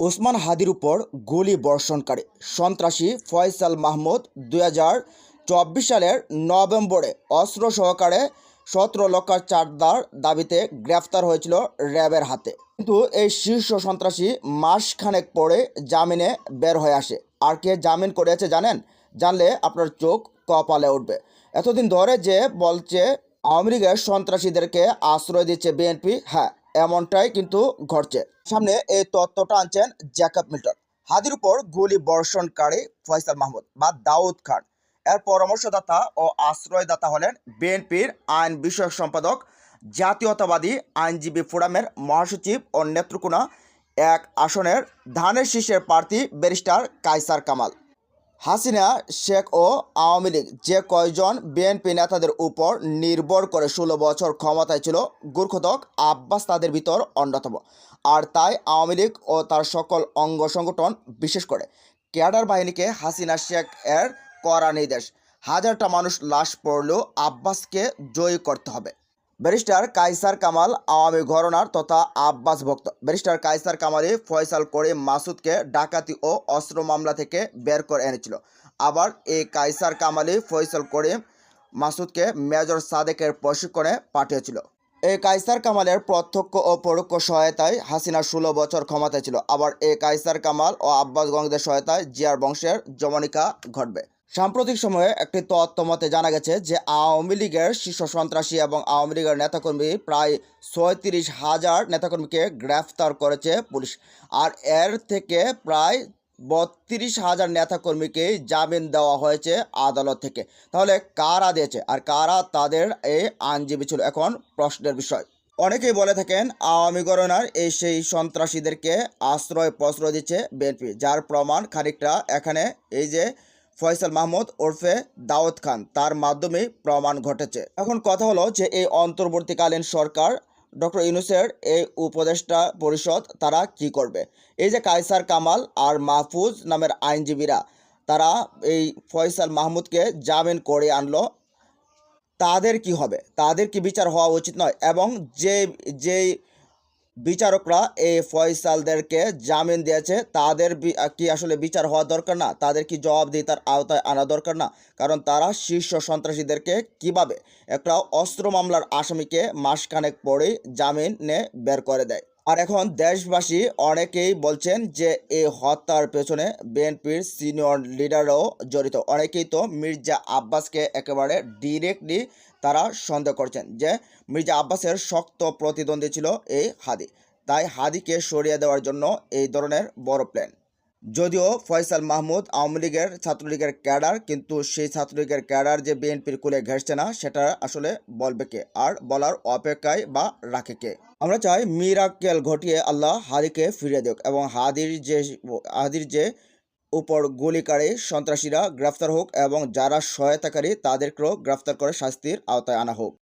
ওসমান হাদির উপর গুলি বর্ষণকারী সন্ত্রাসী ফয়সাল মাহমুদ 2024 সালের নভেম্বরে অস্ত্র সহকারে 17 লক্ষ চাঁদার দাবিতে গ্রেফতার হয়েছিল র্যাবের হাতে। কিন্তু এই শীর্ষ সন্ত্রাসী মাসখানেক পরে জামিনে বের হয়ে আসে। আর কে জামিন করেছে জানেন? জানলে আপনার চোখ কপালে উঠবে। এতদিন ধরে যে বলছে আওয়ামী লীগের সন্ত্রাসীদেরকে আশ্রয় দিচ্ছে বিএনপি, হ্যাঁ এমনটাই কিন্তু ঘটছে। সামনে এই তথ্যটা আনছেন জ্যাকব মিল্টন। হাদির উপর গুলি বর্ষণকারী ফয়সাল মাহমুদ বা দাউদ খান এর পরামর্শদাতা ও আশ্রয়দাতা হলেন বিএনপির আইন বিষয়ক সম্পাদক, জাতীয়তাবাদী আইনজীবী ফোরামের মহাসচিব ও নেত্রকোনা 1 আসনের ধানের শীষের প্রার্থী ব্যারিস্টার কায়সার কামাল। হাসিনা, শেখ ও আওয়ামী লীগ যে কয়জন বিএনপি নেতাদের উপর নির্ভর করে 16 বছর ক্ষমতায় ছিল, গুরখদক আব্বাস তাদের ভিতর অন্যতম। আর তাই আওয়ামী লীগ ও তার সকল অঙ্গ সংগঠন, বিশেষ করে ক্যাডার বাহিনীকে হাসিনা শেখ এর কড়া নির্দেশ, হাজারটা মানুষ লাশ পড়লেও আব্বাসকে জয়ী করতে হবে। ব্যারিস্টার কায়সার কামাল আওয়ামী ঘরানার তথা আব্বাস ভক্ত। ব্যারিস্টার কায়সার কামালই ফয়সাল করিম মাসুদকে ডাকাতি ও অস্ত্র মামলা থেকে বের করে এনেছিল। আবার এই কায়সার কামালই ফয়সাল করিম মাসুদকে মেজর সাদেকের প্রশিক্ষণে পাঠিয়েছিল। এই কায়সার কামালের প্রত্যক্ষ ও পরোক্ষ সহায়তায় হাসিনা 16 বছর ক্ষমতায় ছিল। আবার এই কায়সার কামাল ও আব্বাস গঙ্গদের সহায়তায় জিয়ার বংশের যমনিকা ঘটবে। সাম্প্রতিক সময়ে একটি তথ্য মতে জানা গেছে যে আওয়ামী লীগের শীর্ষ সন্ত্রাসী এবং আওয়ামী লীগের নেতাকর্মী প্রায় 36,000 নেতাকর্মীকে গ্রেফতার করেছে পুলিশ। আর এর থেকে প্রায় 32,000 নেতাকর্মীকে জামিন দেওয়া হয়েছে আদালত থেকে। তাহলে কারা দিয়েছে আর কারা তাদের এই আইনজীবী ছিল, এখন প্রশ্নের বিষয়। অনেকেই বলে থাকেন আওয়ামী ঘরানার এই সেই সন্ত্রাসীদেরকে আশ্রয় প্রশ্রয় দিচ্ছে বিএনপি, যার প্রমাণ খানিকটা এখানে এই যে ফয়সাল মাহমুদ ওরফে দাউদ খান, তার মাধ্যমেই প্রমাণ ঘটেছে। এখন কথা হলো যে এই অন্তর্বর্তীকালীন সরকার, ডক্টর ইউনূসের এই উপদেষ্টা পরিষদ, তারা কি করবে? এই যে কায়সার কামাল আর মাহফুজ নামের আইনজীবীরা, তারা এই ফয়সাল মাহমুদকে জামিন করে আনলো, তাদের কি হবে? তাদের কি বিচার হওয়া উচিত নয়? এবং যে যেই বিচারকরা এই ফয়সালদেরকে জামিন দিয়েছে, তাদের কি আসলে বিচার হওয়া দরকার না? তাদের কি জবাবদিহিতার আওতায় আনা দরকার না? কারণ তারা শীর্ষ সন্ত্রাসীদেরকে কিভাবে একটা অস্ত্র মামলার আসামিকে মাসখানেক পরেই জামিনে বের করে দেয়। আর এখন দেশবাসী অনেকেই বলছেন যে এই হত্যার পেছনে বিএনপির সিনিয়র লিডাররাও জড়িত। অনেকেই তো মির্জা আব্বাসকে একেবারে ডিরেক্টলি তারা সন্দেহ করছেন যে মির্জা আব্বাসের শক্ত প্রতিদ্বন্দ্বী ছিল এই হাদি। তাই হাদিকে সরিয়ে দেওয়ার জন্য এই ধরনের বড় প্ল্যান। যদিও ফয়সাল মাহমুদ আওয়ামী লীগের ছাত্রলীগের ক্যাডার, কিন্তু সেই ছাত্রলীগের ক্যাডার যে বিএনপির কুলে ঘেঁষছে না, সেটা আসলে বলবে কে আর বলার অপেক্ষায় বা রাখে কে? আমরা চাই মিরাক্কেল ঘটিয়ে আল্লাহ হাদিকে ফিরিয়ে দেখ এবং হাদির যে উপর গুলিকারী সন্ত্রাসীরা গ্রেফতার হোক এবং যারা সহায়তাকারী তাদেরকেও গ্রেফতার করে শাস্তির আওতায় আনা হোক।